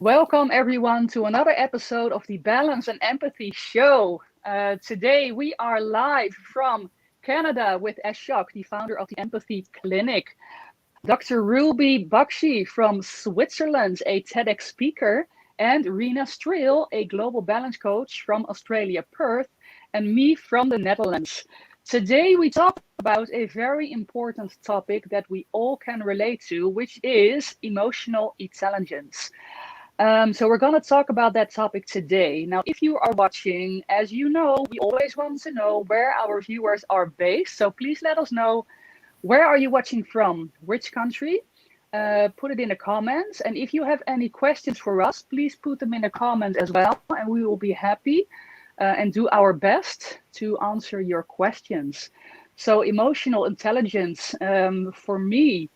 Welcome, everyone, to another episode of the Balance and Empathy Show. Today, we are live from Canada with Ashok, the founder of the Empathy Clinic, Dr. Ruby Bakshi from Switzerland, a TEDx speaker, and Rina Streel, a global balance coach from Australia, Perth, and me from the Netherlands. Today, we talk about a very important topic that we all can relate to, which is emotional intelligence. So we're going to talk about that topic today. Now, if you are watching, as you know, we always want to know where our viewers are based. So please let us know, where are you watching from? Which country? Put it in the comments. And if you have any questions for us, please put them in the comments as well. And we will be happy and do our best to answer your questions. So emotional intelligence, for me,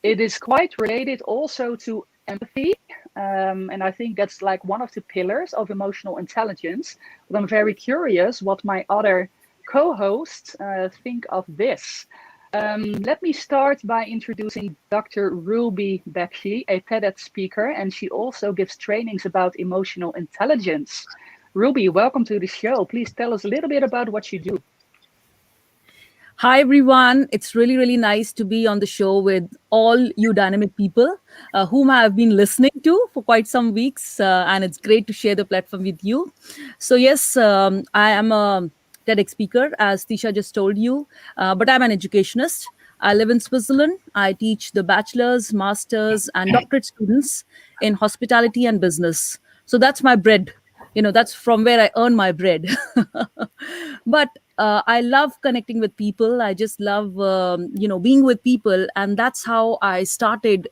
it is quite related also to empathy. And I think that's like one of the pillars of emotional intelligence. But I'm very curious what my other co-hosts think of this. Let me start by introducing Dr. Ruby Bakshi, a TEDx speaker, and she also gives trainings about emotional intelligence. Ruby, welcome to the show. Please tell us a little bit about what you do. Hi, everyone. It's really, really nice to be on the show with all you dynamic people whom I have been listening to for quite some weeks. And it's great to share the platform with you. So, yes, I am a TEDx speaker, as Tisha just told you, but I'm an educationist. I live in Switzerland. I teach the bachelor's, master's, and doctorate students in hospitality and business. So that's my bread. That's from where I earn my bread. But I love connecting with people. I just love being with people, and that's how I started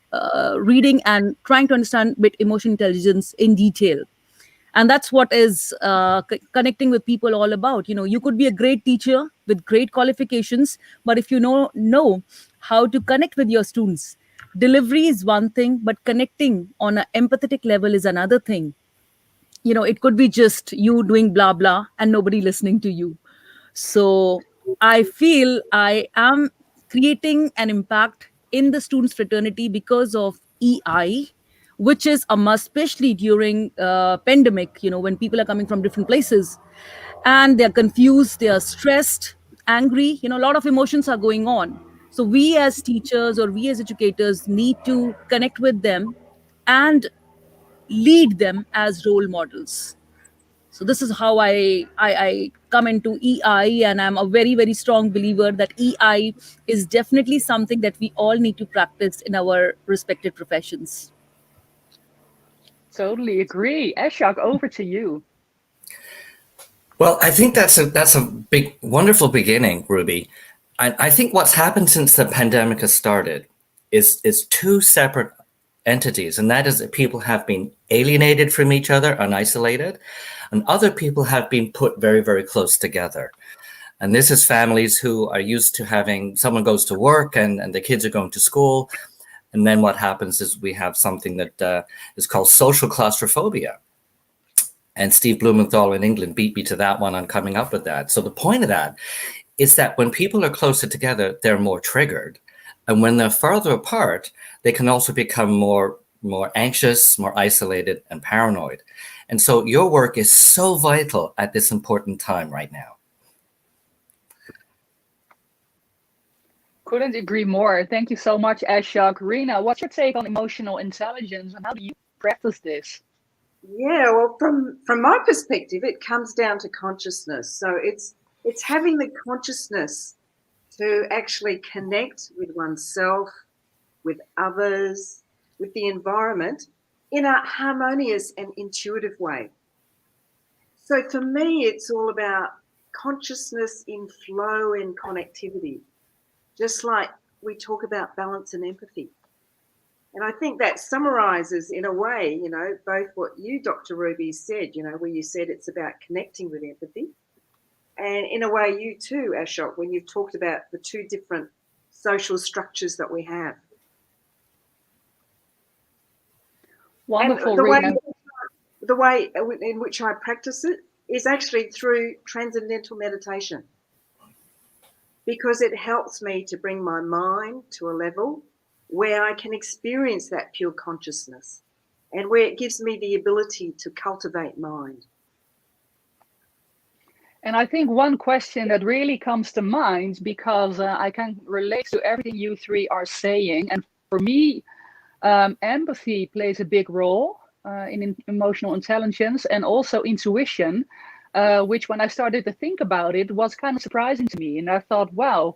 reading and trying to understand bit emotional intelligence in detail. And that's what is connecting with people all about. You could be a great teacher with great qualifications, but if you know how to connect with your students, delivery is one thing, but connecting on an empathetic level is another thing. It could be just you doing blah blah and nobody listening to you. So I feel I am creating an impact in the students fraternity because of EI, which is a must, especially during pandemic, when people are coming from different places and they're confused, they are stressed, angry, a lot of emotions are going on. So we as teachers or we as educators need to connect with them and lead them as role models. So this is how I come into EI, and I'm a very, very strong believer that EI is definitely something that we all need to practice in our respective professions. Totally agree. Ashok, over to you. Well, I think that's a big, wonderful beginning, Ruby. I think what's happened since the pandemic has started is two separate entities, and that is that people have been alienated from each other and isolated, and other people have been put very, very close together. And this is families who are used to having someone goes to work and the kids are going to school. And then what happens is we have something that is called social claustrophobia. And Steve Blumenthal in England beat me to that one on coming up with that. So the point of that is that when people are closer together, they're more triggered. And when they're farther apart, they can also become more anxious, more isolated, and paranoid. And so your work is so vital at this important time right now. Couldn't agree more. Thank you so much, Ashok. Rina, what's your take on emotional intelligence and how do you practice this? Yeah, well, from my perspective, it comes down to consciousness. So it's having the consciousness to actually connect with oneself, with others, with the environment in a harmonious and intuitive way. So for me, it's all about consciousness in flow and connectivity, just like we talk about balance and empathy. And I think that summarizes, in a way, both what you, Dr. Ruby, said, where you said it's about connecting with empathy. And in a way, you too, Ashok, when you've talked about the two different social structures that we have. Wonderful, and Rina. the way in which I practice it is actually through Transcendental Meditation, because it helps me to bring my mind to a level where I can experience that pure consciousness. and where it gives me the ability to cultivate mind. And I think one question that really comes to mind, because I can relate to everything you three are saying, and for me, empathy plays a big role in emotional intelligence, and also intuition, which when I started to think about it was kind of surprising to me. And I thought, wow,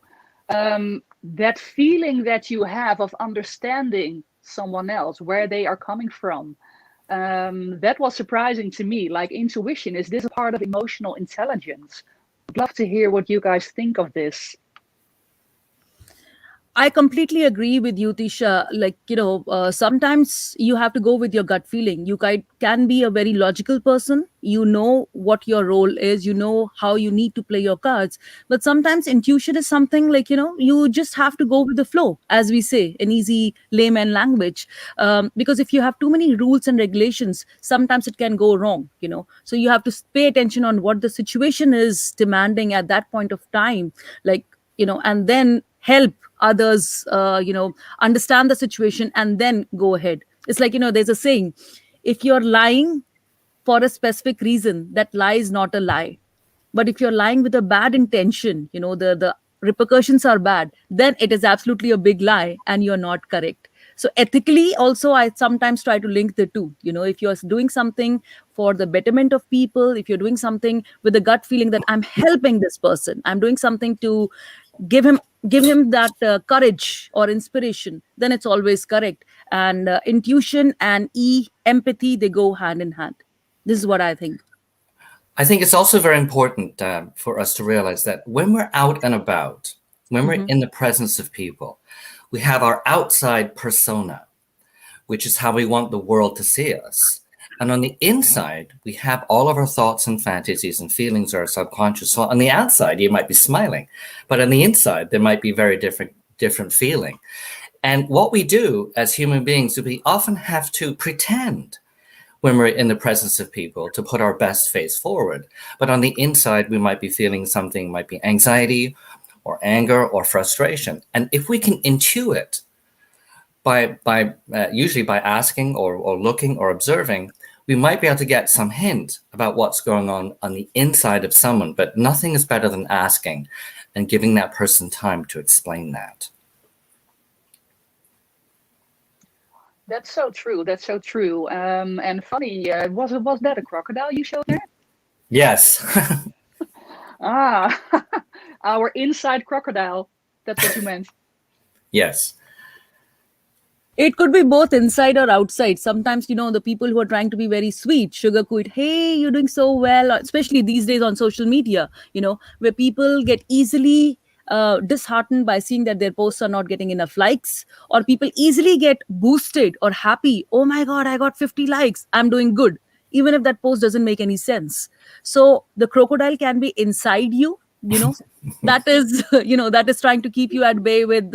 that feeling that you have of understanding someone else, where they are coming from, that was surprising to me. Like, intuition, is this a part of emotional intelligence? I'd love to hear what you guys think of this. I completely agree with you, Tisha. Like, sometimes you have to go with your gut feeling. You can be a very logical person. You know what your role is. You know how you need to play your cards. But sometimes intuition is something like, you just have to go with the flow, as we say in easy layman language. Because if you have too many rules and regulations, sometimes it can go wrong, So you have to pay attention on what the situation is demanding at that point of time. Like, and then help others understand the situation and then go ahead. It's like, there's a saying, if you're lying for a specific reason, that lie is not a lie. But if you're lying with a bad intention, the repercussions are bad, then it is absolutely a big lie and you're not correct. So ethically also, I sometimes try to link the two. If you're doing something for the betterment of people, if you're doing something with the gut feeling that I'm helping this person, I'm doing something to give him that courage or inspiration, then it's always correct. And intuition and empathy, they go hand in hand. This is what I think. I think it's also very important for us to realize that when we're out and about, when we're in the presence of people, we have our outside persona, which is how we want the world to see us. And on the inside, we have all of our thoughts and fantasies and feelings, our subconscious. So on the outside, you might be smiling, but on the inside, there might be very different feeling. And what we do as human beings is we often have to pretend when we're in the presence of people to put our best face forward. But on the inside, we might be feeling something, might be anxiety or anger or frustration. And if we can intuit usually by asking or looking or observing, we might be able to get some hint about what's going on the inside of someone, but nothing is better than asking and giving that person time to explain that. That's so true. That's so true. And funny, was that a crocodile you showed there? Yes. Our inside crocodile. That's what you meant. Yes. It could be both inside or outside. Sometimes, the people who are trying to be very sweet, sugarcoat, hey, you're doing so well, especially these days on social media, where people get easily disheartened by seeing that their posts are not getting enough likes, or people easily get boosted or happy. Oh my God, I got 50 likes. I'm doing good, even if that post doesn't make any sense. So the crocodile can be inside you, that is, that is trying to keep you at bay with,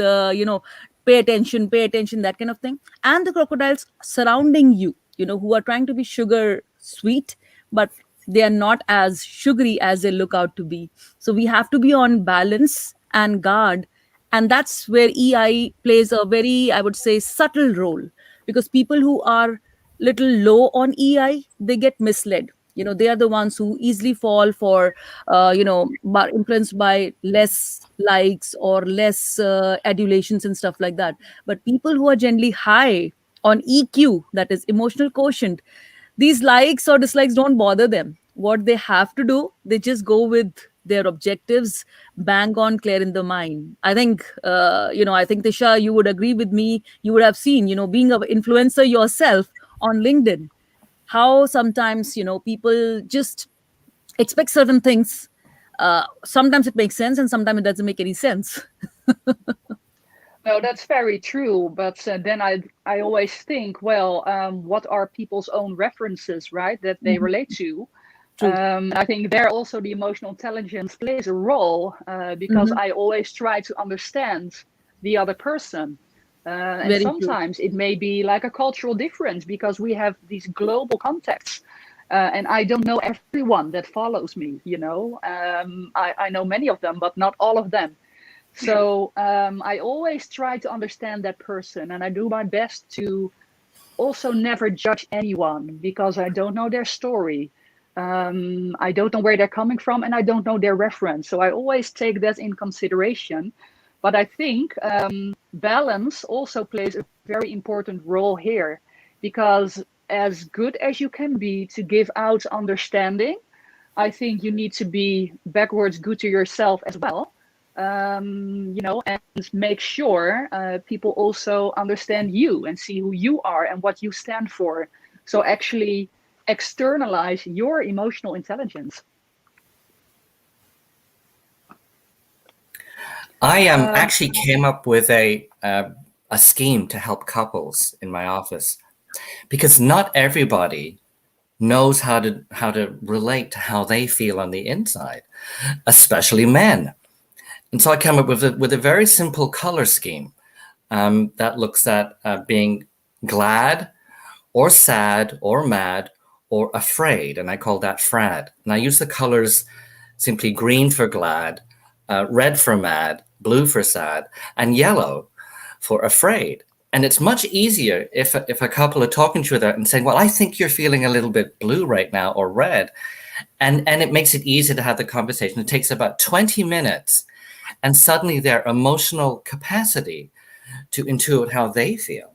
pay attention, that kind of thing. And the crocodiles surrounding you, who are trying to be sugar sweet, but they are not as sugary as they look out to be. So we have to be on balance and guard. And that's where EI plays a very, I would say, subtle role, because people who are little low on EI, they get misled. They are the ones who easily fall for, influenced by less likes or less adulations and stuff like that. But people who are generally high on EQ, that is emotional quotient, these likes or dislikes don't bother them. What they have to do, they just go with their objectives, bang on, clear in the mind. I think, I think, Tisha, you would agree with me. You would have seen, being an influencer yourself on LinkedIn, how sometimes, people just expect certain things. Sometimes it makes sense and sometimes it doesn't make any sense. No, that's very true. But then I always think, well, what are people's own references, right, that they relate to? I think there also the emotional intelligence plays a role, because I always try to understand the other person. And Very sometimes it may be like a cultural difference, because we have these global contexts. And I don't know everyone that follows me, I know many of them, but not all of them. So I always try to understand that person, and I do my best to also never judge anyone because I don't know their story. I don't know where they're coming from, and I don't know their reference. So I always take that in consideration. But I think balance also plays a very important role here, because as good as you can be to give out understanding, I think you need to be backwards good to yourself as well. And make sure people also understand you and see who you are and what you stand for. So actually externalize your emotional intelligence. I actually came up with a scheme to help couples in my office, because not everybody knows how to relate to how they feel on the inside, especially men. And so I came up with a very simple color scheme that looks at being glad or sad or mad or afraid, and I call that FRAD. And I use the colors simply green for glad, red for mad, blue for sad, and yellow for afraid. And it's much easier if a couple are talking to each other and saying, well, I think you're feeling a little bit blue right now, or red. And it makes it easier to have the conversation. It takes about 20 minutes. And suddenly their emotional capacity to intuit how they feel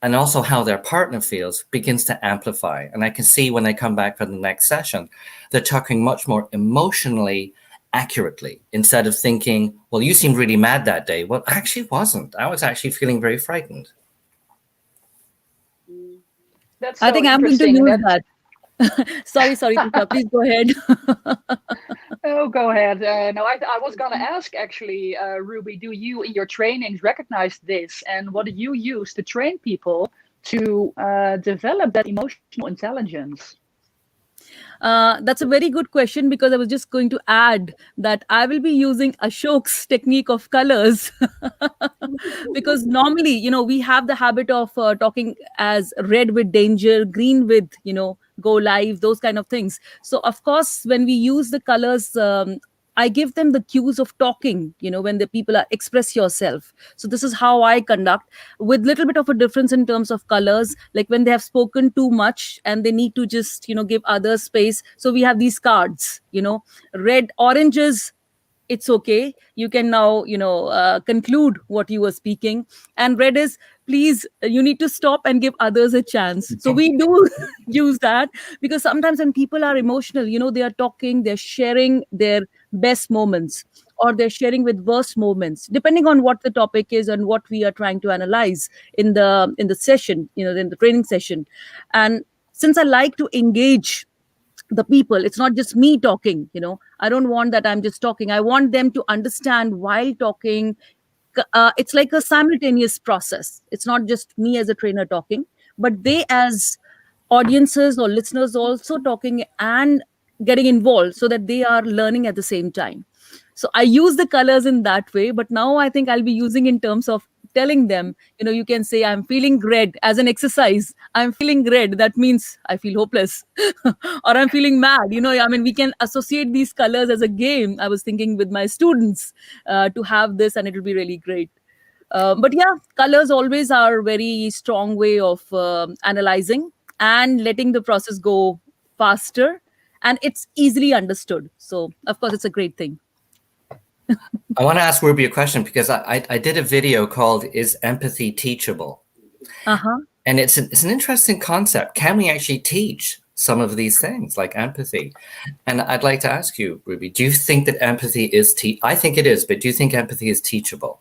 and also how their partner feels begins to amplify. And I can see when they come back for the next session, they're talking much more emotionally accurately, instead of thinking, well, you seemed really mad that day. Well, I actually wasn't. I was actually feeling very frightened. That's so I think I'm going to interesting. use that. Sorry, Tisha, please go ahead. Oh, go ahead. No, I was going to ask actually, Ruby, do you in your trainings recognize this? And what do you use to train people to develop that emotional intelligence? That's a very good question, because I was just going to add that I will be using Ashok's technique of colors. Because normally, we have the habit of talking as red with danger, green with, go live, those kind of things. So, of course, when we use the colors, I give them the cues of talking, when the people are express yourself. So this is how I conduct, with little bit of a difference in terms of colors, like when they have spoken too much and they need to just, give others space. So we have these cards, red, oranges, it's okay, you can now conclude what you were speaking. And red is, please, you need to stop and give others a chance. So we do use that, because sometimes when people are emotional, they are talking, they're sharing their best moments, or they're sharing with worst moments, depending on what the topic is and what we are trying to analyze in the session, in the training session. And since I like to engage the people, it's not just me talking. I don't want that I'm just talking. I want them to understand while talking. It's like a simultaneous process. It's not just me as a trainer talking, but they as audiences or listeners also talking and getting involved, so that they are learning at the same time. So I use the colors in that way, but now I think I'll be using in terms of telling them, you can say, I'm feeling red as an exercise. I'm feeling red. That means I feel hopeless. Or I'm feeling mad. We can associate these colors as a game. I was thinking with my students to have this, and it will be really great. But yeah, colors always are very strong way of analyzing and letting the process go faster, and it's easily understood. So of course, it's a great thing. I want to ask Ruby a question, because I did a video called "Is Empathy Teachable?" And it's an interesting concept. Can we actually teach some of these things like empathy? And I'd like to ask you, Ruby, do you think that empathy is I think it is, but do you think empathy is teachable?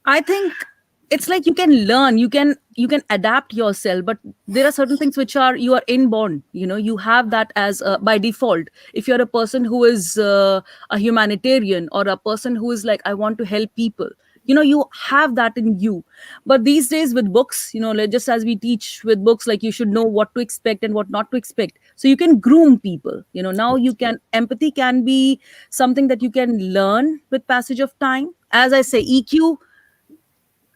I think it's like you can learn, you can adapt yourself, but there are certain things which you are inborn. You have that as by default. If you're a person who is a humanitarian, or a person who is like, I want to help people, you have that in you. But these days with books, like just as we teach with books, like you should know what to expect and what not to expect, so you can groom people. Now empathy can be something that you can learn with passage of time. As I say, EQ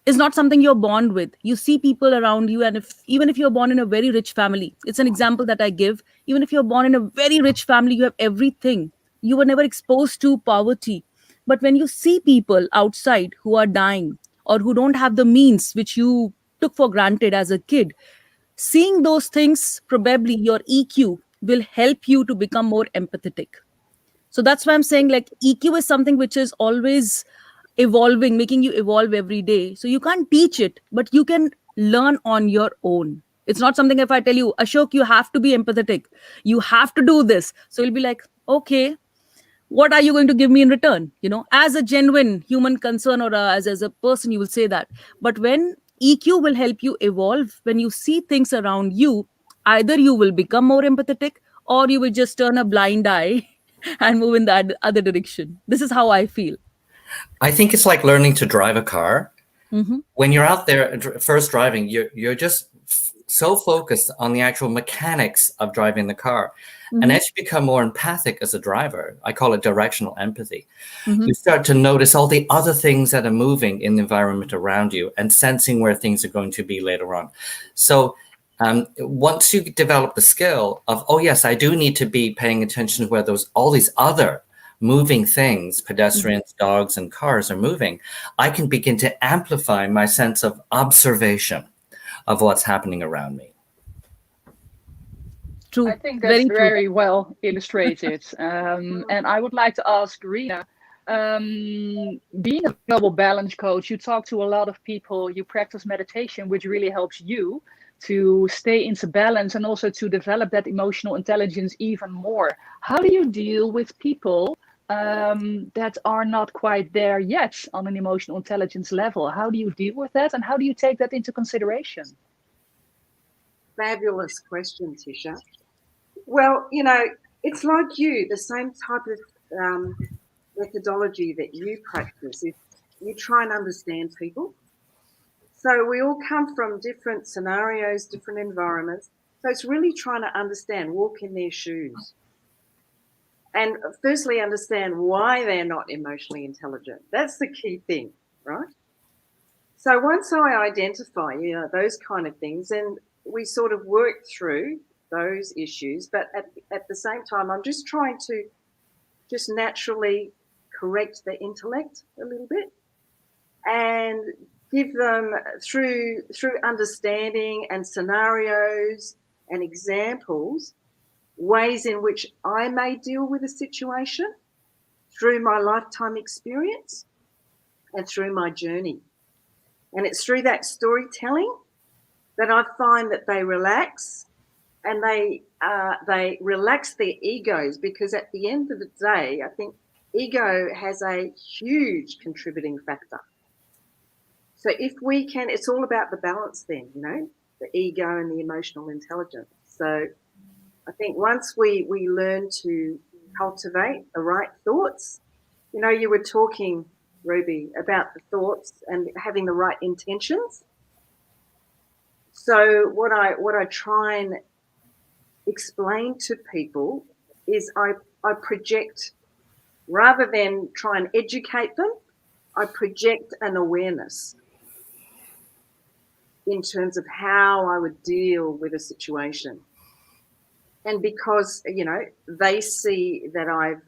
is not something you're born with. You see people around you, and even if you're born in a very rich family, it's an example that I give. Even if you're born in a very rich family, you have everything. You were never exposed to poverty. But when you see people outside who are dying, or who don't have the means which you took for granted as a kid, seeing those things, probably your EQ will help you to become more empathetic. So that's why I'm saying, like, EQ is something which is always evolving, making you evolve every day. So you can't teach it, but you can learn on your own. It's not something, if I tell you, Ashok, you have to be empathetic, you have to do this. So you'll be like, okay, what are you going to give me in return? As a genuine human concern, or as a person, you will say that. But when EQ will help you evolve, when you see things around you, either you will become more empathetic, or you will just turn a blind eye and move in that other direction. This is how I feel. I think it's like learning to drive a car. Mm-hmm. When you're out there first driving, you're just so focused on the actual mechanics of driving the car. Mm-hmm. And as you become more empathic as a driver, I call it directional empathy, Mm-hmm. you start to notice all the other things that are moving in the environment around you and sensing where things are going to be later on. So once you develop the skill of, oh yes, I do need to be paying attention to where all these other moving things, pedestrians, dogs, and cars are moving, I can begin to amplify my sense of observation of what's happening around me. True. I think that's Very true. very well illustrated. And I would like to ask Rina, being a global balance coach, you talk to a lot of people, you practice meditation, which really helps you to stay into balance and also to develop that emotional intelligence even more. How do you deal with people that are not quite there yet on an emotional intelligence level? How do you deal with that, and how do you take that into consideration? Fabulous question, Tisha. Well, it's like the same type of methodology that you practice is you try and understand people. So we all come from different scenarios, different environments. So it's really trying to understand, walk in their shoes. And firstly, understand why they're not emotionally intelligent. That's the key thing, right? So once I identify, those kind of things, and we sort of work through those issues, but at the same time, I'm just trying to just naturally correct the intellect a little bit and give them through understanding and scenarios and examples, ways in which I may deal with a situation through my lifetime experience and through my journey. And it's through that storytelling that I find that they relax, and they relax their egos, because at the end of the day, I think ego has a huge contributing factor. So if we can, it's all about the balance then, the ego and the emotional intelligence. So I think once we learn to cultivate the right thoughts, you were talking, Ruby, about the thoughts and having the right intentions. So what I try and explain to people is I project, rather than try and educate them, I project an awareness in terms of how I would deal with a situation. And because, they see that I've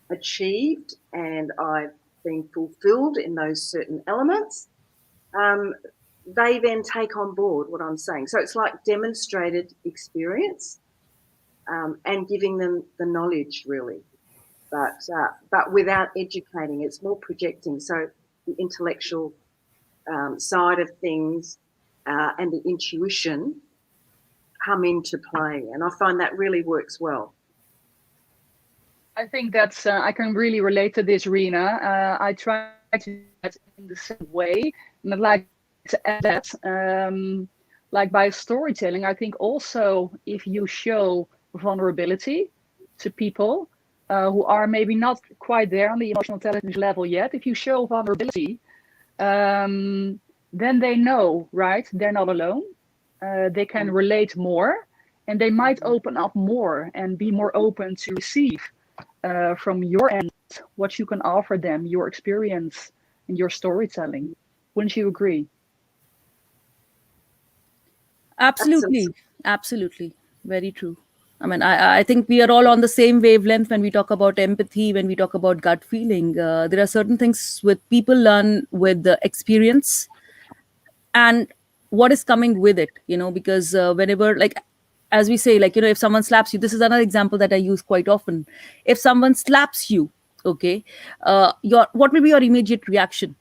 achieved and I've been fulfilled in those certain elements, they then take on board what I'm saying. So it's like demonstrated experience and giving them the knowledge, really. But without educating, it's more projecting. So the intellectual side of things and the intuition come into play, and I find that really works well. I think that's I can really relate to this, Rina. I try to do that in the same way, and I'd like to add that, like by storytelling, I think also if you show vulnerability to people who are maybe not quite there on the emotional intelligence level yet, if you show vulnerability, then they know, right? They're not alone. They can relate more, and they might open up more and be more open to receive from your end what you can offer them, your experience and your storytelling. Wouldn't you agree? Absolutely. Very true. I mean, I think we are all on the same wavelength when we talk about empathy, when we talk about gut feeling. There are certain things with people learn with the experience. And what is coming with it, because whenever, like, as we say, like, if someone slaps you, this is another example that I use quite often. If someone slaps you, okay, what will be your immediate reaction?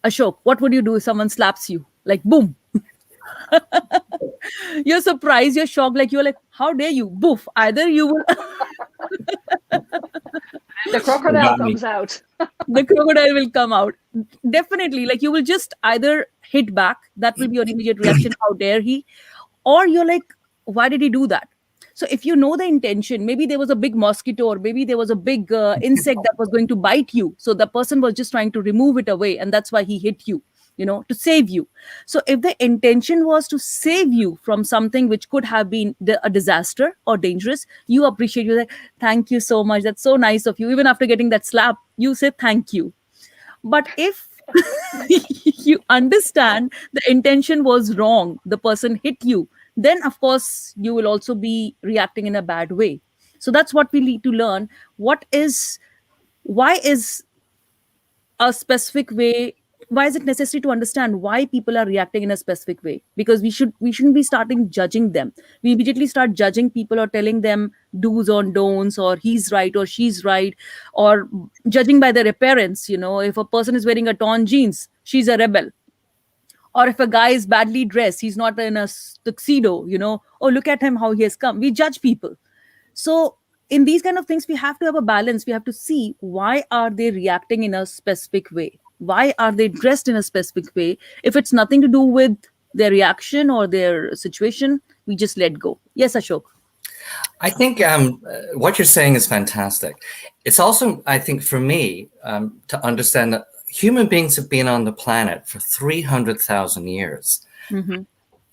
Ashok, what would you do if someone slaps you? Like, boom. You're surprised, you're shocked, like, you're like, how dare you? Boof. Either you will The crocodile comes out. the crocodile will come out. Definitely, like, you will just either hit back, that will be your immediate reaction, how dare he, or you're like, why did he do that? So if you know the intention, maybe there was a big mosquito, or maybe there was a big insect that was going to bite you, so the person was just trying to remove it away, and that's why he hit you, to save you. So if the intention was to save you from something which could have been a disaster or dangerous, you appreciate, you like, thank you so much, that's so nice of you. Even after getting that slap, you say thank you. But if you understand the intention was wrong, the person hit you, then of course you will also be reacting in a bad way. So that's what we need to learn. Why is a specific way, why is it necessary to understand why people are reacting in a specific way? Because we shouldn't be starting judging them. We immediately start judging people, or telling them do's or don'ts, or he's right or she's right, or judging by their appearance. If a person is wearing a torn jeans, she's a rebel. Or if a guy is badly dressed, he's not in a tuxedo, oh, look at him, how he has come. We judge people. So in these kind of things, we have to have a balance. We have to see, why are they reacting in a specific way? Why are they dressed in a specific way? If it's nothing to do with their reaction or their situation, we just let go. Yes, Ashok. I think what you're saying is fantastic. It's also, I think, for me, to understand that human beings have been on the planet for 300,000 years. Mm-hmm.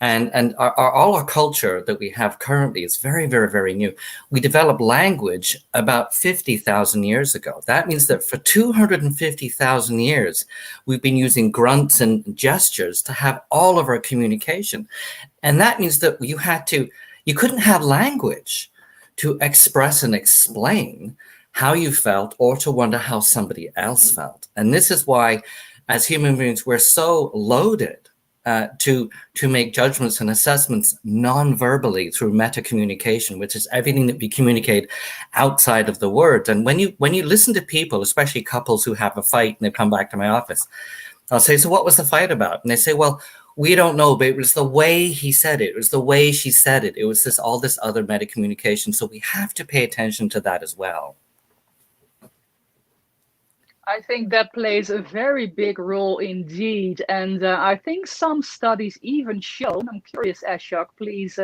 And all our culture that we have currently is very, very, very new. We developed language about 50,000 years ago. That means that for 250,000 years, we've been using grunts and gestures to have all of our communication. And that means that you couldn't have language to express and explain how you felt, or to wonder how somebody else felt. And this is why, as human beings, we're so loaded to make judgments and assessments non-verbally through meta communication, which is everything that we communicate outside of the words. And when you listen to people, especially couples who have a fight and they come back to my office, I'll say, so what was the fight about? And they say, well, we don't know, but it was the way he said it. It was the way she said it. It was all this other meta communication. So we have to pay attention to that as well. I think that plays a very big role indeed. And I think some studies even show, I'm curious, Ashok, please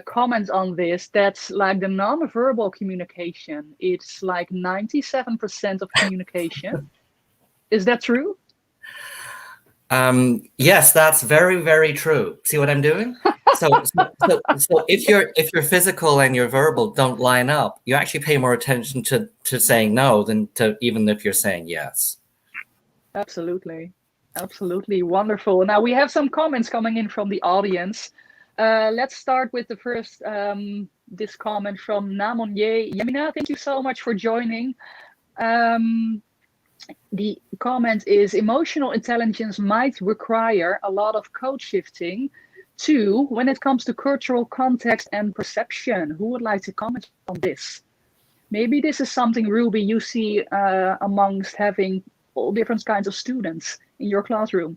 comment on this, that's like the non-verbal communication. It's like 97% of communication. Is that true? Yes, that's very, very true. See what I'm doing? So if your physical and your verbal don't line up, you actually pay more attention to saying no than to even if you're saying yes. Absolutely. Absolutely. Wonderful. Now we have some comments coming in from the audience. Let's start with the first, this comment from Namonye Yamina. Thank you so much for joining. The comment is, emotional intelligence might require a lot of code shifting too when it comes to cultural context and perception. Who would like to comment on this? Maybe this is something, Ruby, you see amongst having all different kinds of students in your classroom.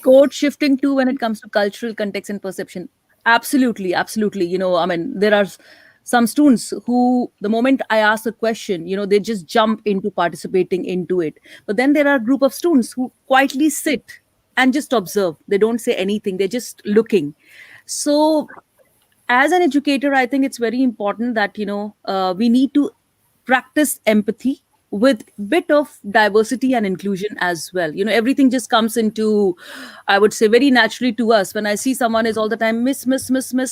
Code shifting too when it comes to cultural context and perception. Absolutely. There are some students who, the moment I ask a question, they just jump into participating into it. But then there are a group of students who quietly sit and just observe. They don't say anything. They're just looking. So as an educator, I think it's very important that, we need to practice empathy with bit of diversity and inclusion as well. Everything just comes into, I would say, very naturally to us. When I see someone is all the time miss,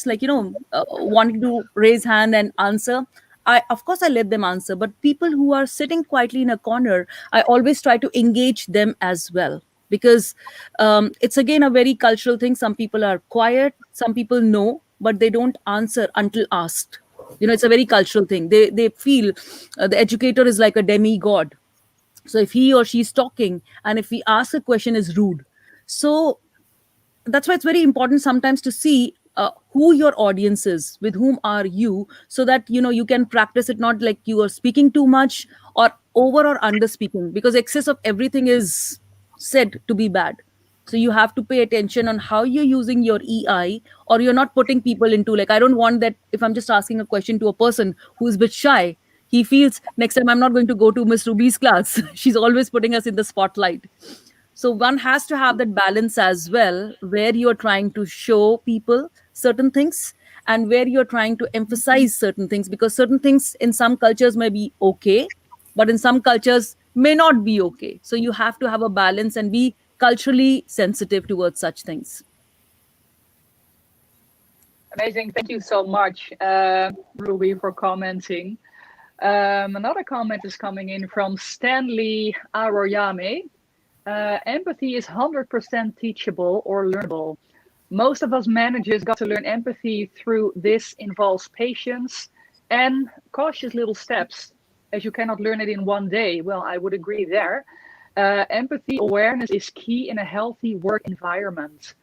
like, wanting to raise hand and answer, of course I let them answer. But people who are sitting quietly in a corner, I always try to engage them as well. Because it's again a very cultural thing. Some people are quiet, some people know, but they don't answer until asked. It's a very cultural thing. They feel the educator is like a demigod. So if he or she is talking, and if we ask a question, is rude. So that's why it's very important sometimes to see who your audience is, with whom are you, so that you can practice it, not like you are speaking too much or over or under speaking, because excess of everything is said to be bad. So you have to pay attention on how you're using your EI, or you're not putting people into, like, I don't want that if I'm just asking a question to a person who's a bit shy, he feels next time I'm not going to go to Miss Ruby's class. She's always putting us in the spotlight. So one has to have that balance as well, where you're trying to show people certain things and where you're trying to emphasize certain things, because certain things in some cultures may be okay, but in some cultures may not be okay. So you have to have a balance and be culturally sensitive towards such things. Amazing. Thank you so much, Ruby, for commenting. Another comment is coming in from Stanley Aroyame. Empathy is 100% teachable or learnable. Most of us managers got to learn empathy through this involves patience and cautious little steps, as you cannot learn it in one day. Well, I would agree there. Empathy awareness is key in a healthy work environment.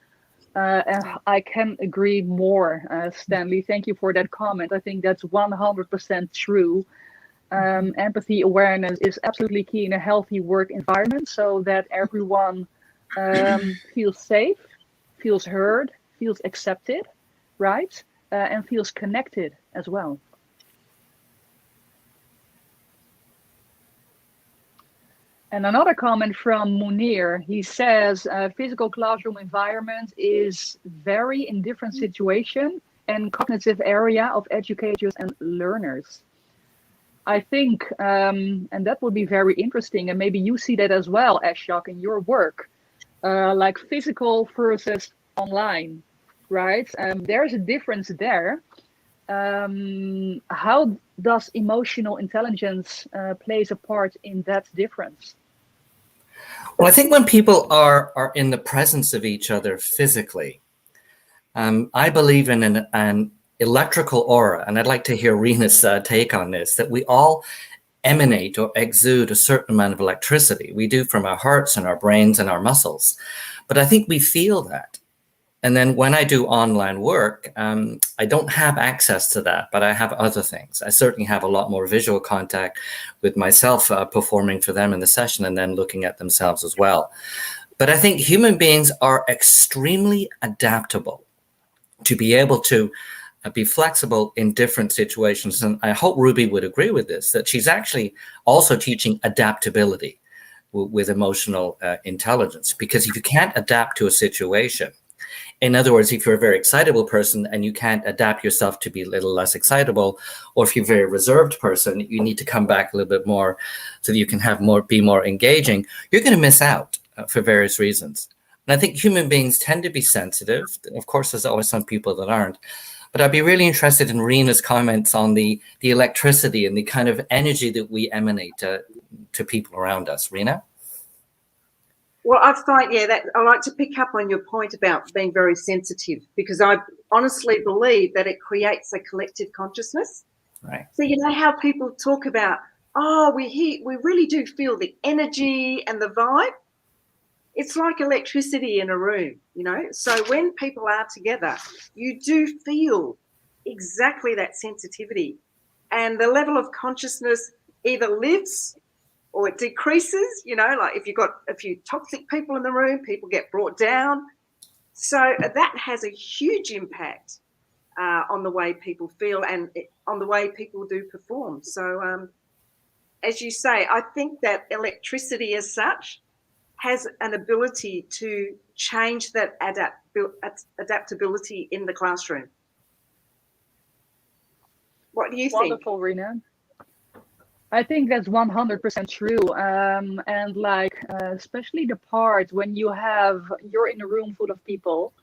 And I can agree more, Stanley. Thank you for that comment. I think that's 100% true. Empathy awareness is absolutely key in a healthy work environment, so that everyone feels safe, feels heard, feels accepted, right? And feels connected as well. And another comment from Munir, he says, physical classroom environment is vary in different situation and cognitive area of educators and learners. I think, and that would be very interesting, and maybe you see that as well, Ashok, in your work, like physical versus online, right? There's a difference there. How does emotional intelligence plays a part in that difference? Well, I think when people are in the presence of each other physically, I believe in an electrical aura, and I'd like to hear Rena's take on this, that we all emanate or exude a certain amount of electricity. We do from our hearts and our brains and our muscles. But I think we feel that. And then when I do online work, I don't have access to that, but I have other things. I certainly have a lot more visual contact with myself performing for them in the session and then looking at themselves as well. But I think human beings are extremely adaptable to be able to be flexible in different situations. And I hope Ruby would agree with this, that she's actually also teaching adaptability with emotional intelligence. Because if you can't adapt to a situation, in other words, if you're a very excitable person and you can't adapt yourself to be a little less excitable, or if you're a very reserved person, you need to come back a little bit more so that you can be more engaging, you're going to miss out for various reasons. And I think human beings tend to be sensitive. Of course, there's always some people that aren't. But I'd be really interested in Rena's comments on the electricity and the kind of energy that we emanate to people around us. Rena? Well, I find, that I like to pick up on your point about being very sensitive, because I honestly believe that it creates a collective consciousness. Right. So you know how people talk about, we really do feel the energy and the vibe. It's like electricity in a room, So when people are together, you do feel exactly that sensitivity, and the level of consciousness either lifts or it decreases, like if you've got a few toxic people in the room, people get brought down. So that has a huge impact on the way people feel and on the way people do perform. So as you say, I think that electricity as such has an ability to change that adaptability in the classroom. What do you think? Wonderful, Rena. I think that's 100% true. And especially the part when you're in a room full of people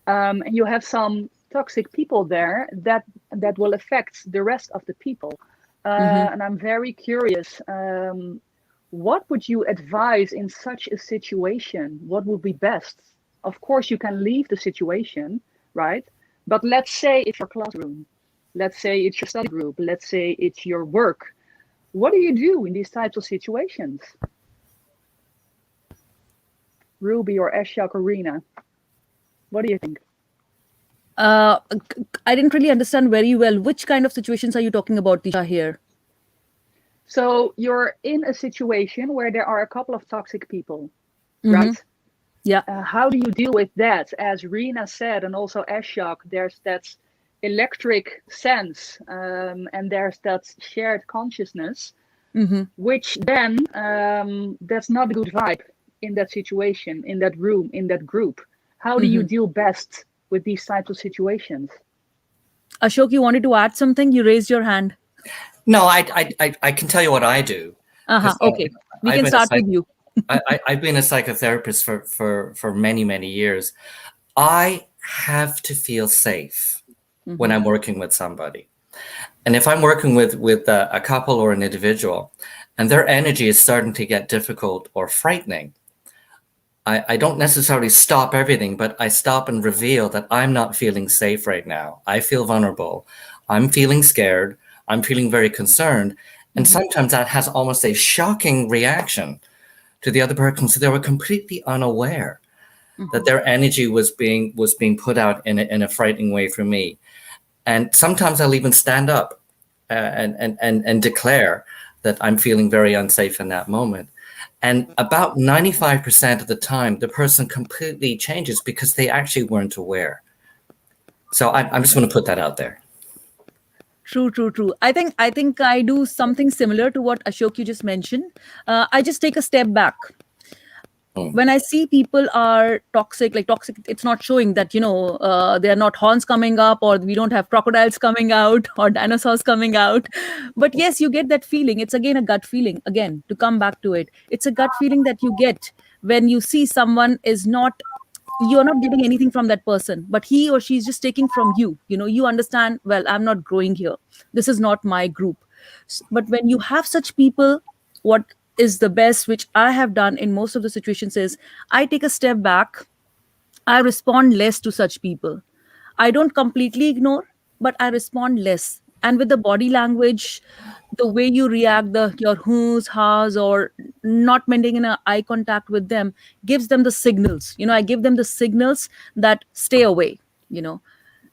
and you have some toxic people there that will affect the rest of the people. And I'm very curious, what would you advise in such a situation? What would be best? Of course, you can leave the situation, right? But let's say it's your classroom. Let's say it's your study group. Let's say it's your work. What do you do in these types of situations? Ruby or Ashok or Rena? What do you think? I didn't really understand very well. Which kind of situations are you talking about, Tisha, here? So you're in a situation where there are a couple of toxic people, Mm-hmm. right? Yeah. How do you deal with that? As Rena said, and also Ashok, there's that electric sense, and there's that shared consciousness, Mm-hmm. which then that's not a good vibe in that situation, in that room, in that group. How do you Mm-hmm. deal best with these types of situations? Ashok, you wanted to add something? You raised your hand. No, I can tell you what I do. Uh-huh. 'Cause, Okay. We I've can been a start with you. I've been a psychotherapist for many years. I have to feel safe when Mm-hmm. I'm working with somebody. And if I'm working with a couple or an individual and their energy is starting to get difficult or frightening, I don't necessarily stop everything, but I stop and reveal that I'm not feeling safe right now. I feel vulnerable. I'm feeling scared. I'm feeling very concerned. And Mm-hmm. sometimes that has almost a shocking reaction to the other person. So they were completely unaware that their energy was being put out in a frightening way for me. And sometimes I'll even stand up and declare that I'm feeling very unsafe in that moment. And about 95% of the time, the person completely changes because they actually weren't aware. So I'm just going to put that out there. True. I think I do something similar to what Ashok you just mentioned. I just take a step back. Mm. When I see people are toxic, like toxic, it's not showing that, they are not horns coming up, or we don't have crocodiles coming out or dinosaurs coming out. But yes, you get that feeling. It's again a gut feeling. Again, to come back to it, it's a gut feeling that you get when you see someone is not, you're not getting anything from that person, but he or she is just taking from you. You understand, well, I'm not growing here. This is not my group. But when you have such people, what is the best, which I have done in most of the situations, is I take a step back. I respond less to such people. I don't completely ignore, but I respond less. And with the body language, the way you react, your who's, ha's, or not maintaining an eye contact with them gives them the signals. I give them the signals that stay away. You know,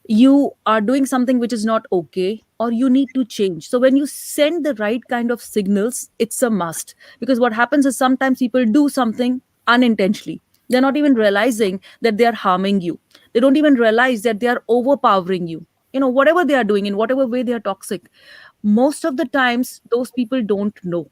you are doing something which is not okay, or you need to change. So when you send the right kind of signals, it's a must. Because what happens is sometimes people do something unintentionally. They're not even realizing that they are harming you. They don't even realize that they are overpowering you. Whatever they are doing, in whatever way they are toxic, most of the times those people don't know.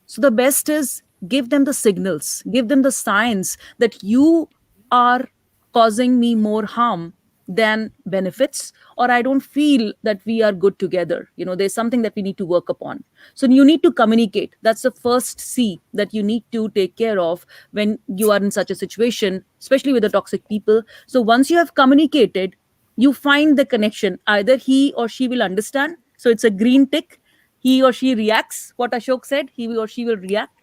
So the best is give them the signals, give them the signs that you are causing me more harm than benefits, or I don't feel that we are good together. There's something that we need to work upon. So you need to communicate. That's the first C that you need to take care of when you are in such a situation, especially with the toxic people. So once you have communicated, you find the connection. Either he or she will understand. So it's a green tick. He or she reacts. What Ashok said, he or she will react.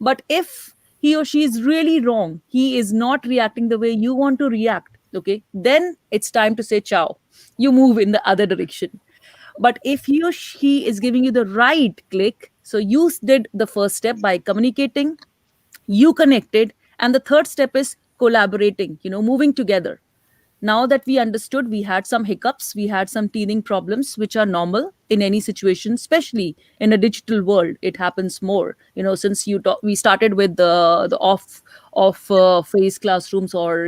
But if he or she is really wrong, he is not reacting the way you want to react, okay, then it's time to say ciao. You move in the other direction. But if he or she is giving you the right click, so you did the first step by communicating, you connected, and the third step is collaborating, moving together. Now that we understood, we had some hiccups, we had some teething problems, which are normal in any situation, especially in a digital world. It happens more, since we started with the off face classrooms, or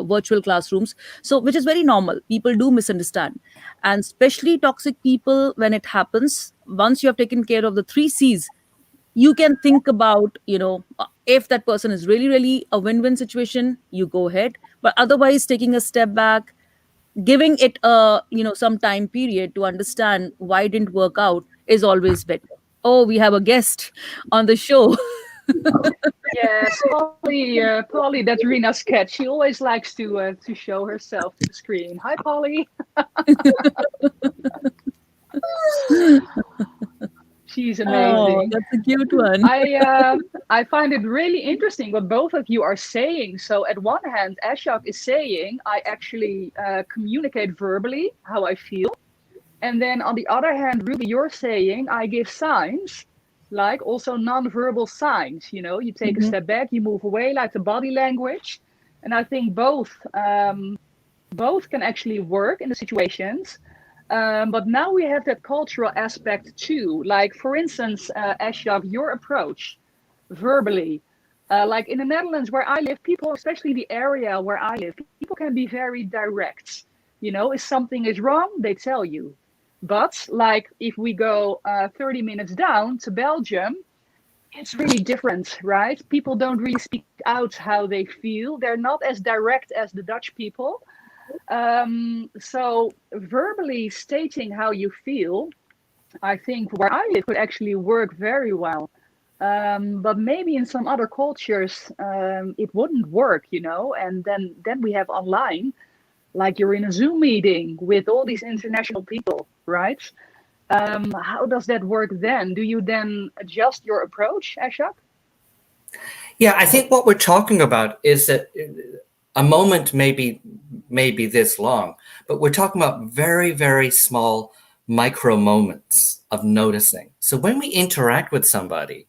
virtual classrooms. So which is very normal. People do misunderstand, and especially toxic people, when it happens, once you have taken care of the 3 C's, you can think about, if that person is really a win-win situation, you go ahead. But otherwise, taking a step back, giving it a, some time period to understand why it didn't work out, is always better. Oh, we have a guest on the show. Yes, Polly, that's Rena's cat. She always likes to show herself to the screen. Hi, Polly. She's Oh, amazing. that's a cute one. I find it really interesting what both of you are saying. So at one hand, Ashok is saying I actually communicate verbally how I feel, and then on the other hand, Ruby, you're saying I give signs, like also non-verbal signs. You take a Mhm. step back, you move away, like the body language. And I think both both can actually work in the situations. But now we have that cultural aspect too. Like, for instance, Ashok, your approach verbally. Like in the Netherlands where I live, people, especially the area where I live, people can be very direct. You know, if something is wrong, they tell you. But like if we go 30 minutes down to Belgium, it's really different, right? People don't really speak out how they feel. They're not as direct as the Dutch people. So verbally stating how you feel, I think where I live could actually work very well. But maybe in some other cultures, it wouldn't work, you know. And then we have online, like you're in a Zoom meeting with all these international people, right? How does that work then? Do you then adjust your approach, Ashok? Yeah, I think what we're talking about is that a moment may be this long, but we're talking about very, very small micro moments of noticing. So when we interact with somebody,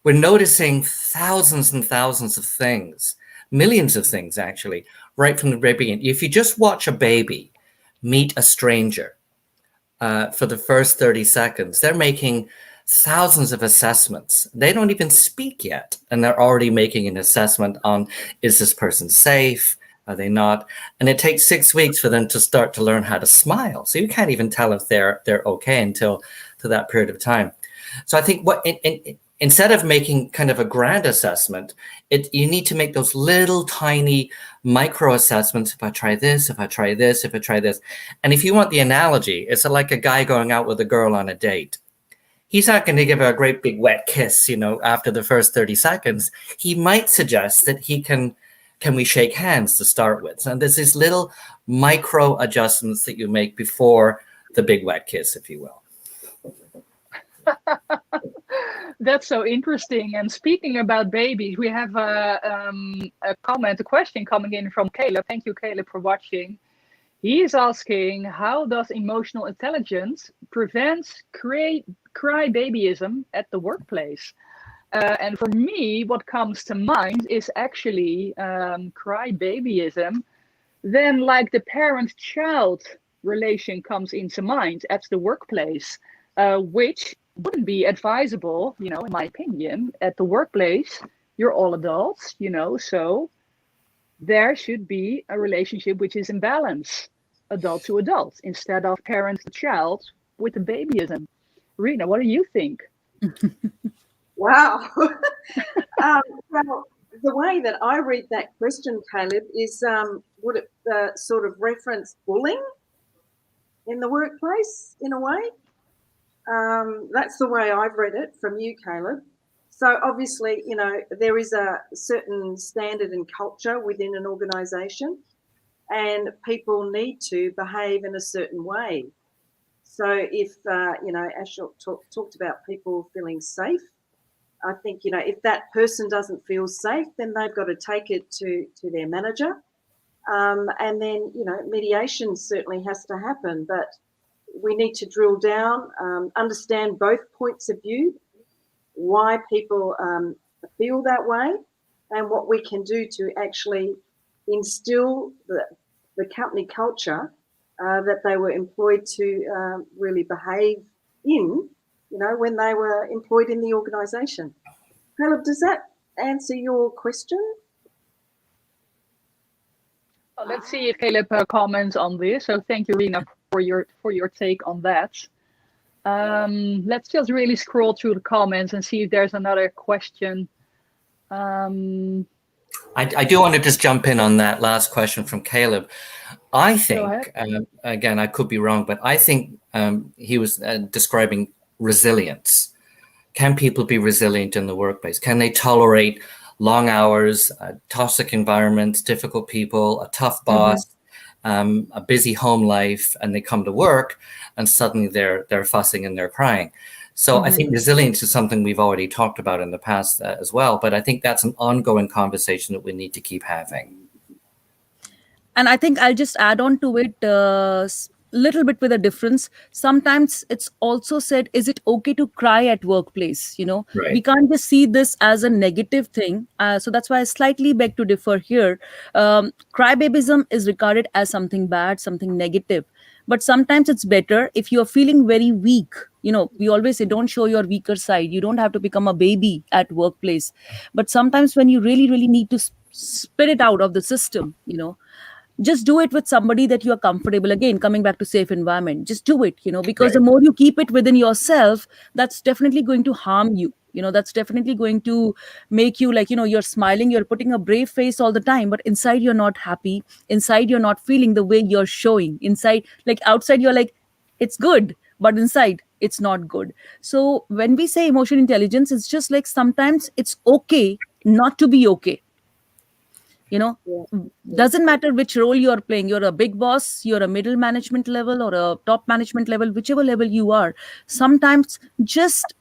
we're noticing thousands and thousands of things, millions of things actually, right from the very beginning. If you just watch a baby meet a stranger for the first 30 seconds, they're making thousands of assessments. They don't even speak yet, and they're already making an assessment on, is this person safe? Are they not? And it takes 6 weeks for them to start to learn how to smile. So you can't even tell if they're okay until to that period of time. So I think instead of making kind of a grand assessment, you need to make those little tiny micro assessments. If I try this, if I try this, if I try this. And if you want the analogy, it's like a guy going out with a girl on a date. He's not going to give her a great big wet kiss, you know, after the first 30 seconds. He might suggest that can we shake hands to start with? And there's these little micro adjustments that you make before the big wet kiss, if you will. That's so interesting. And speaking about babies, we have a question coming in from Caleb. Thank you, Caleb, for watching. He is asking, how does emotional intelligence prevent crybabyism at the workplace? And for me, what comes to mind is actually crybabyism. Then, like, the parent-child relation comes into mind at the workplace, which wouldn't be advisable, you know, in my opinion. At the workplace, you're all adults, you know, so there should be a relationship which is in balance, adult to adult, instead of parent to child with the babyism. Rena, what do you think? Wow. Well, the way that I read that question, Caleb, is would it sort of reference bullying in the workplace in a way? That's the way I've read it from you, Caleb. So obviously, you know, there is a certain standard and culture within an organisation, and people need to behave in a certain way. So if, you know, Ashok talked about people feeling safe, I think, you know, if that person doesn't feel safe, then they've got to take it to their manager. And then, you know, mediation certainly has to happen, but we need to drill down, understand both points of view, why people feel that way, and what we can do to actually instill the company culture that they were employed to really behave in, you know, when they were employed in the organisation. Caleb, does that answer your question? Well, let's see if Caleb comments on this. So thank you, Rena, for your take on that. Let's just really scroll through the comments and see if there's another question. I do want to just jump in on that last question from Caleb. I think, again, I could be wrong, but I think he was describing resilience. Can people be resilient in the workplace? Can they tolerate long hours, toxic environments, difficult people, a tough boss, a busy home life, and they come to work and suddenly they're fussing and they're crying? So I think resilience is something we've already talked about in the past as well, but I think that's an ongoing conversation that we need to keep having. And I think I'll just add on to it. little bit with a difference. Sometimes it's also said, is it okay to cry at workplace? We Right. can't just see this as a negative thing. So that's why I slightly beg to differ here. Crybabyism is regarded as something bad, something negative. But sometimes it's better if you're feeling very weak. We always say, don't show your weaker side. You don't have to become a baby at workplace. But sometimes when you really, really need to spit it out of the system, just do it with somebody that you are comfortable. Again, coming back to safe environment, just do it, because the Right. more you keep it within yourself, that's definitely going to harm you. That's definitely going to make you like, you're smiling, you're putting a brave face all the time, but inside you're not happy. Inside you're not feeling the way you're showing. Inside, like outside, you're like, it's good, but inside it's not good. So when we say emotional intelligence, it's just like sometimes it's okay not to be okay. you know Yeah. doesn't matter which role you are playing. You're a big boss, you're a middle management level, or a top management level, whichever level you are. Sometimes just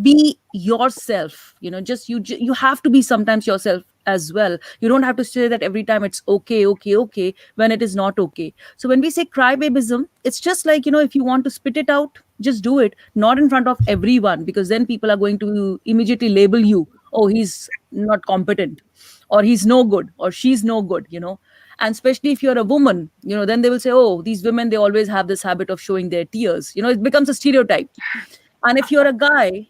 be yourself. You have to be sometimes yourself as well. You don't have to say that every time it's okay, okay, okay, when it is not okay. So when we say crybabyism, it's just like, if you want to spit it out, just do it, not in front of everyone, because then people are going to immediately label you, oh, he's not competent, or he's no good, or she's no good. And especially if you're a woman, then they will say, oh, these women, they always have this habit of showing their tears. It becomes a stereotype. And if you're a guy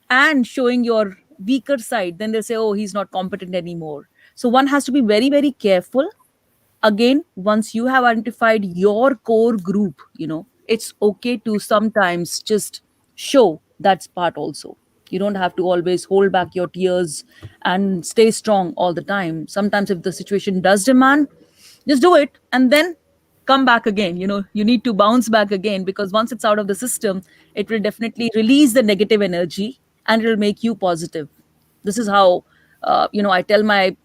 and showing your weaker side, then they'll say, oh, he's not competent anymore. So one has to be very, very careful. Again, once you have identified your core group, it's okay to sometimes just show that part also. You don't have to always hold back your tears and stay strong all the time. Sometimes if the situation does demand, just do it, and then come back again. You need to bounce back again, because once it's out of the system, it will definitely release the negative energy, and it will make you positive. This is how I tell my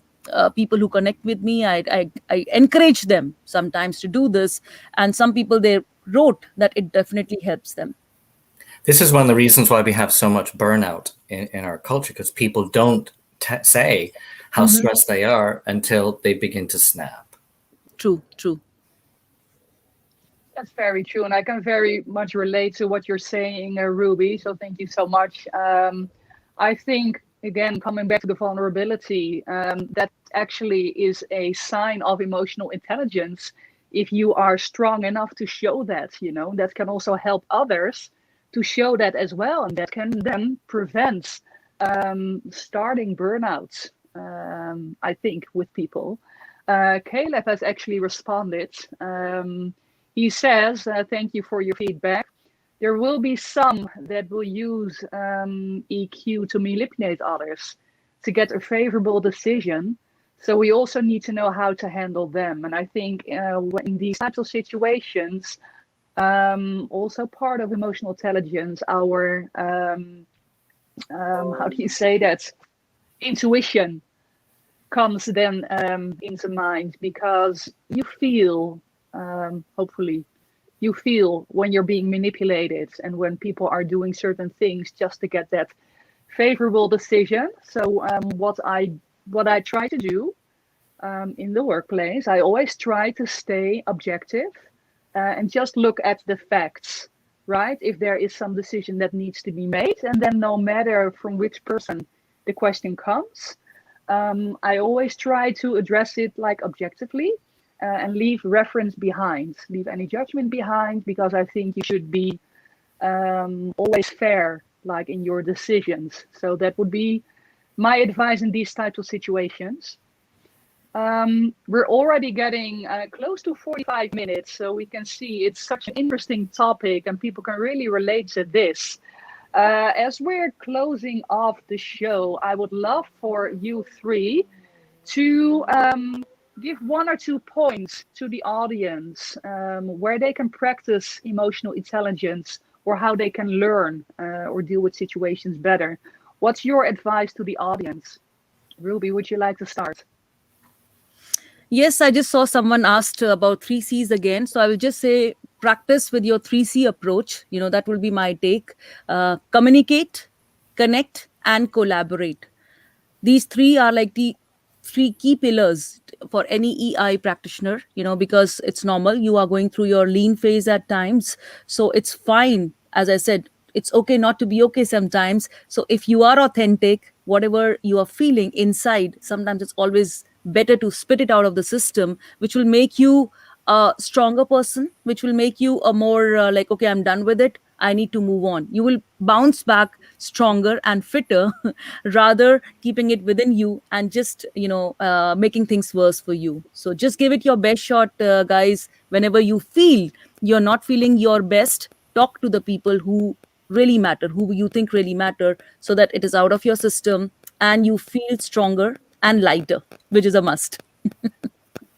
people who connect with me. I encourage them sometimes to do this, and some people, they wrote that it definitely helps them. This is one of the reasons why we have so much burnout in our culture, because people don't say how Mhm. stressed they are until they begin to snap. True, true. That's very true, and I can very much relate to what you're saying, Ruby. So thank you so much. I think, again, coming back to the vulnerability, that actually is a sign of emotional intelligence. If you are strong enough to show that, that can also help others to show that as well, and that can then prevent starting burnouts. I think with people. Caleb has actually responded. He says, thank you for your feedback. There will be some that will use EQ to manipulate others to get a favorable decision. So we also need to know how to handle them. And I think in these types of situations, also part of emotional intelligence, our, how do you say that? Intuition comes then into mind, because you feel, hopefully, you feel when you're being manipulated and when people are doing certain things just to get that favorable decision. So what I try to do in the workplace, I always try to stay objective and just look at the facts, right? If there is some decision that needs to be made, and then no matter from which person the question comes, I always try to address it like objectively and leave reference behind, leave any judgment behind, because I think you should be always fair, like in your decisions. So that would be my advice in these types of situations. We're already getting close to 45 minutes, so we can see it's such an interesting topic and people can really relate to this. As we're closing off the show, I would love for you three to give one or two points to the audience where they can practice emotional intelligence, or how they can learn or deal with situations better. What's your advice to the audience? Ruby, would you like to start? Yes, I just saw someone asked about 3Cs again. So I will just say, practice with your 3C approach. That will be my take. Communicate, connect, and collaborate. These three are like the three key pillars for any EI practitioner, because it's normal. You are going through your lean phase at times. So it's fine. As I said, it's okay not to be okay sometimes. So if you are authentic, whatever you are feeling inside, sometimes it's always better to spit it out of the system, which will make you a stronger person, which will make you a more like, okay, I'm done with it. I need to move on. You will bounce back stronger and fitter rather keeping it within you and just, making things worse for you. So just give it your best shot, guys. Whenever you feel you're not feeling your best, talk to the people who really matter, who you think really matter, so that it is out of your system and you feel stronger and lighter, which is a must.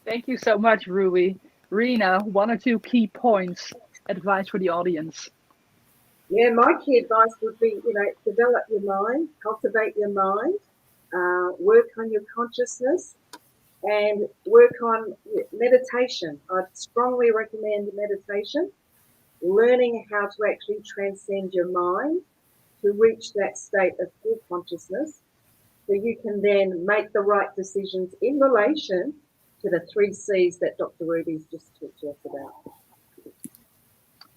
Thank you so much, Ruby. Rena, 1 or 2 key points, advice for the audience. Yeah, my key advice would be, develop your mind, cultivate your mind, work on your consciousness, and work on meditation. I'd strongly recommend meditation, learning how to actually transcend your mind to reach that state of full consciousness, so you can then make the right decisions in relation to the 3 C's that Dr. Ruby's just talked to us about.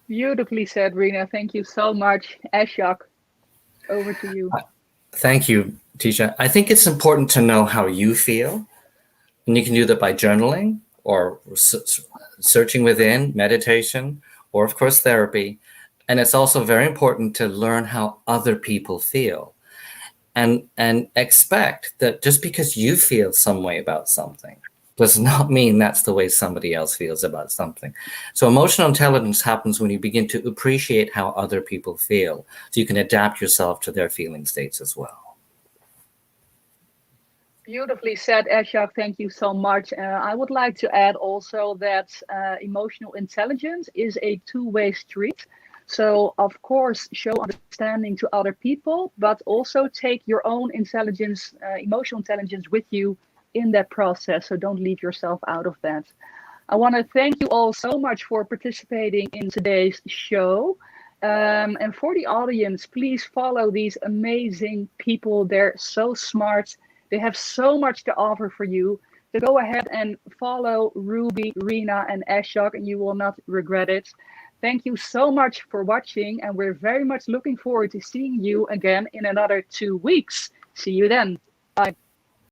Beautifully said, Rena. Thank you so much. Ashok, over to you. Thank you, Tisha. I think it's important to know how you feel. And you can do that by journaling or searching within, meditation, or of course therapy. And it's also very important to learn how other people feel. And expect that just because you feel some way about something does not mean that's the way somebody else feels about something. So emotional intelligence happens when you begin to appreciate how other people feel, so you can adapt yourself to their feeling states as well. Beautifully said, Ashok. Thank you so much. I would like to add also that emotional intelligence is a two-way street. So, of course, show understanding to other people, but also take your own intelligence, emotional intelligence with you in that process. So don't leave yourself out of that. I want to thank you all so much for participating in today's show. And for the audience, please follow these amazing people. They're so smart. They have so much to offer for you. So go ahead and follow Ruby, Rena, and Ashok, and you will not regret it. Thank you so much for watching, and we're very much looking forward to seeing you again in another 2 weeks. See you then. Bye.